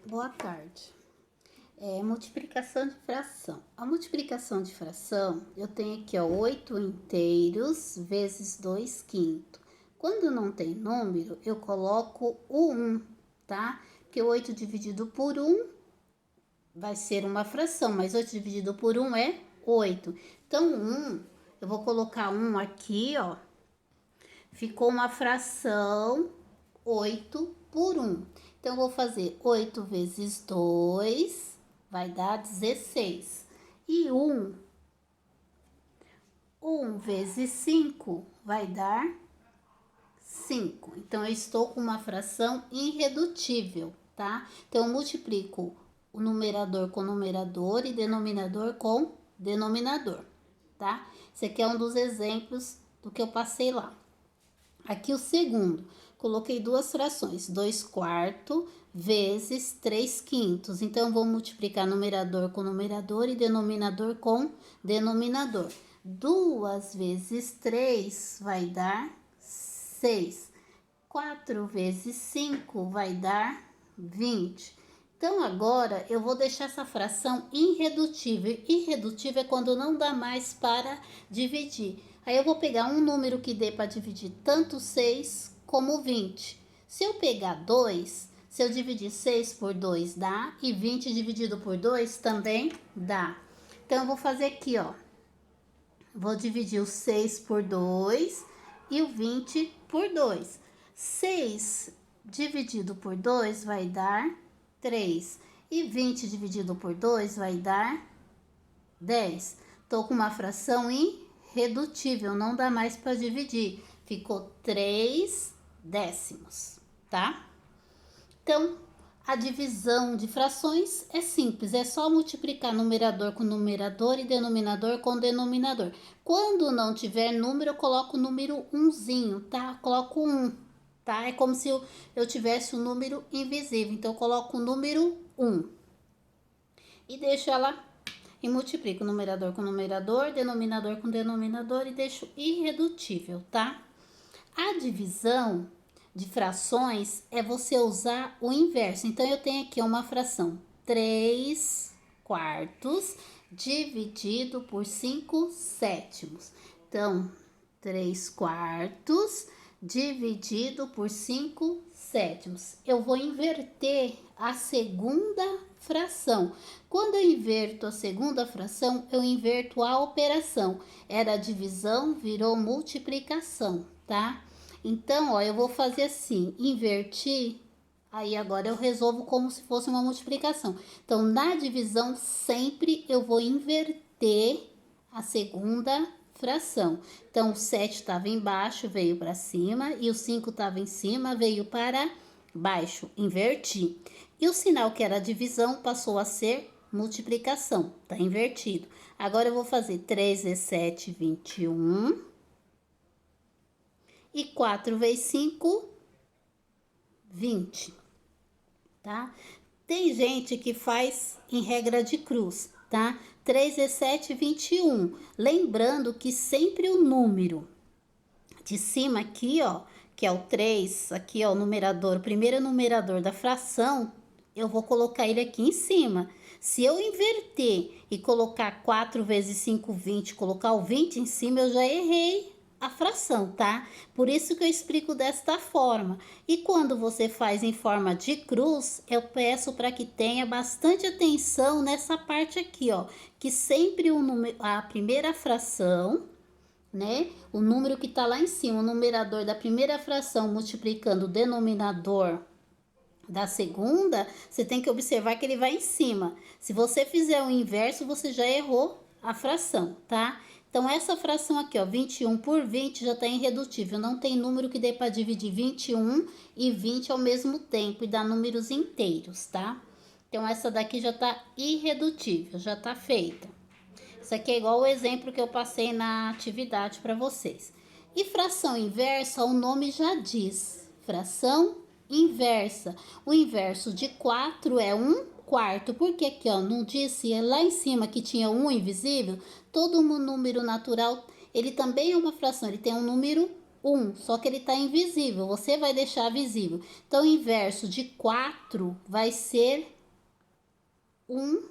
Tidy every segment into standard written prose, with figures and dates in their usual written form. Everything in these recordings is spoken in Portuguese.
Boa tarde. Multiplicação de fração. A multiplicação de fração, eu tenho aqui, ó, 8 inteiros vezes 2 quintos. Quando não tem número, eu coloco o 1, tá? Porque 8 dividido por 1 vai ser uma fração, mas 8 dividido por 1 é 8. Então, 1, eu vou colocar 1 aqui, ó. Ficou uma fração 8 por 1. Então, eu vou fazer 8 vezes 2, vai dar 16. E 1 vezes 5 vai dar 5. Então, eu estou com uma fração irredutível, tá? Então, eu multiplico o numerador com numerador e denominador com denominador, tá? Esse aqui é um dos exemplos do que eu passei lá. Aqui o segundo, coloquei duas frações, 2 quartos vezes 3 quintos. Então, vou multiplicar numerador com numerador e denominador com denominador. 2 vezes 3 vai dar 6. 4 vezes 5 vai dar 20. Então, agora, eu vou deixar essa fração irredutível. Irredutível é quando não dá mais para dividir. Aí, eu vou pegar um número que dê para dividir tanto 6 como 20. Se eu pegar 2, se eu dividir 6 por 2 dá, e 20 dividido por 2 também dá. Então, eu vou fazer aqui, ó. Vou dividir o 6 por 2 e o 20 por 2. 6 dividido por 2 vai dar 3. E 20 dividido por 2 vai dar 10. Tô com uma fração irredutível, não dá mais para dividir. Ficou 3 décimos, tá? Então, a divisão de frações é simples, é só multiplicar numerador com numerador e denominador com denominador. Quando não tiver número, eu coloco o número 1zinho, tá? Coloco 1, tá? É como se eu tivesse um número invisível, então eu coloco o número 1. E deixo ela e multiplico numerador com numerador, denominador com denominador e deixo irredutível, tá? A divisão de frações é você usar o inverso. Então, eu tenho aqui uma fração 3 quartos dividido por 5 sétimos. Então, 3 quartos dividido por 5 sétimos. Eu vou inverter a segunda fração. Quando eu inverto a segunda fração, eu inverto a operação. Era divisão, virou multiplicação, tá? Então, ó, eu vou fazer assim, invertir, aí agora eu resolvo como se fosse uma multiplicação. Então, na divisão, sempre eu vou inverter a segunda fração. Então, o 7 estava embaixo, veio para cima, e o 5 estava em cima, veio para baixo, inverti. E o sinal que era divisão passou a ser multiplicação, tá invertido. Agora, eu vou fazer 3 vezes 7, 21. E 4 vezes 5, 20, tá? Tem gente que faz em regra de cruz, tá? 3 vezes 7, 21. Lembrando que sempre o número de cima aqui, ó, que é o 3, aqui, ó, o numerador, o primeiro numerador da fração, eu vou colocar ele aqui em cima. Se eu inverter e colocar 4 vezes 5, 20, colocar o 20 em cima, eu já errei a fração, tá? Por isso que eu explico desta forma. E quando você faz em forma de cruz, eu peço para que tenha bastante atenção nessa parte aqui, ó, que sempre a primeira fração, né? O número que tá lá em cima, o numerador da primeira fração multiplicando o denominador da segunda, você tem que observar que ele vai em cima. Se você fizer o inverso, você já errou a fração, tá? Então, essa fração aqui, ó, 21 por 20 já tá irredutível. Não tem número que dê para dividir 21 e 20 ao mesmo tempo e dar números inteiros, tá? Então, essa daqui já tá irredutível, já tá feita. Isso aqui é igual o exemplo que eu passei na atividade para vocês. E fração inversa, o nome já diz. Fração inversa. O inverso de 4 é 1 quarto. Porque aqui, ó, não disse lá em cima que tinha um invisível? Todo número natural, ele também é uma fração. Ele tem um número 1, só que ele está invisível. Você vai deixar visível. Então, o inverso de 4 vai ser 1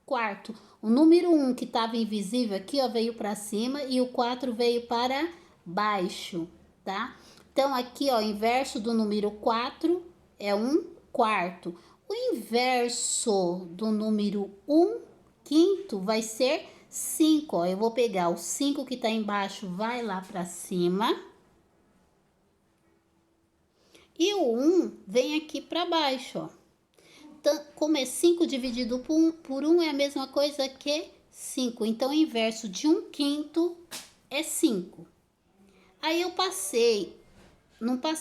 quarto. O número 1 que estava invisível aqui, ó, veio para cima e o 4 veio para baixo, tá? Então, aqui, ó, o inverso do número 4 é 1 quarto. O inverso do número 1 quinto vai ser 5, ó. Eu vou pegar o 5 que tá embaixo, vai lá para cima. E o 1 vem aqui para baixo, ó. Então, como é 5 dividido por 1 é a mesma coisa que 5. Então, o inverso de 1 quinto é 5. Aí eu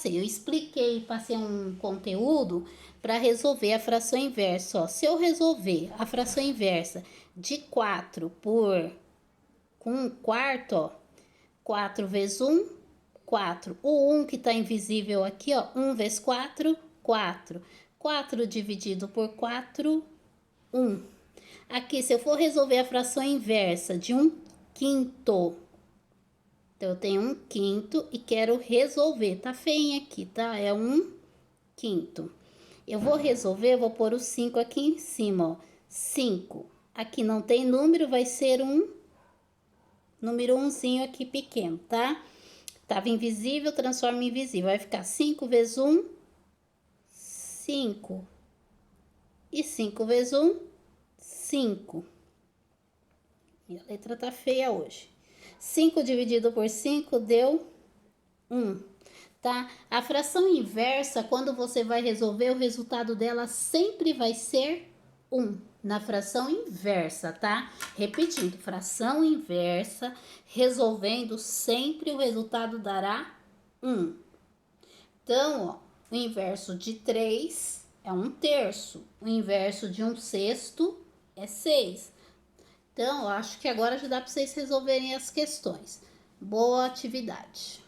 eu expliquei, passei um conteúdo para resolver a fração inversa. Ó. Se eu resolver a fração inversa de 4 com 1 quarto, ó, 4 vezes 1, 4. O 1 que está invisível aqui, ó, 1 vezes 4, 4. 4 dividido por 4, 1. Aqui, se eu for resolver a fração inversa de 1 quinto, então eu tenho 1 quinto e quero resolver. Tá feinho aqui, tá? É 1 quinto. Eu vou resolver, eu vou pôr o 5 aqui em cima, ó. 5. Aqui não tem número, vai ser um número 1zinho aqui pequeno, tá? Tava invisível, transforma em invisível. Vai ficar 5 vezes 1, 5. E 5 vezes 1, 5. E a letra tá feia hoje. 5 dividido por 5 deu 1, tá? A fração inversa, quando você vai resolver, o resultado dela sempre vai ser 1. Na fração inversa, tá? Repetindo, fração inversa, resolvendo, sempre o resultado dará 1. Então, ó, o inverso de 3 é 1/3. O inverso de 1/6 é 6. Então, eu acho que agora já dá para vocês resolverem as questões. Boa atividade!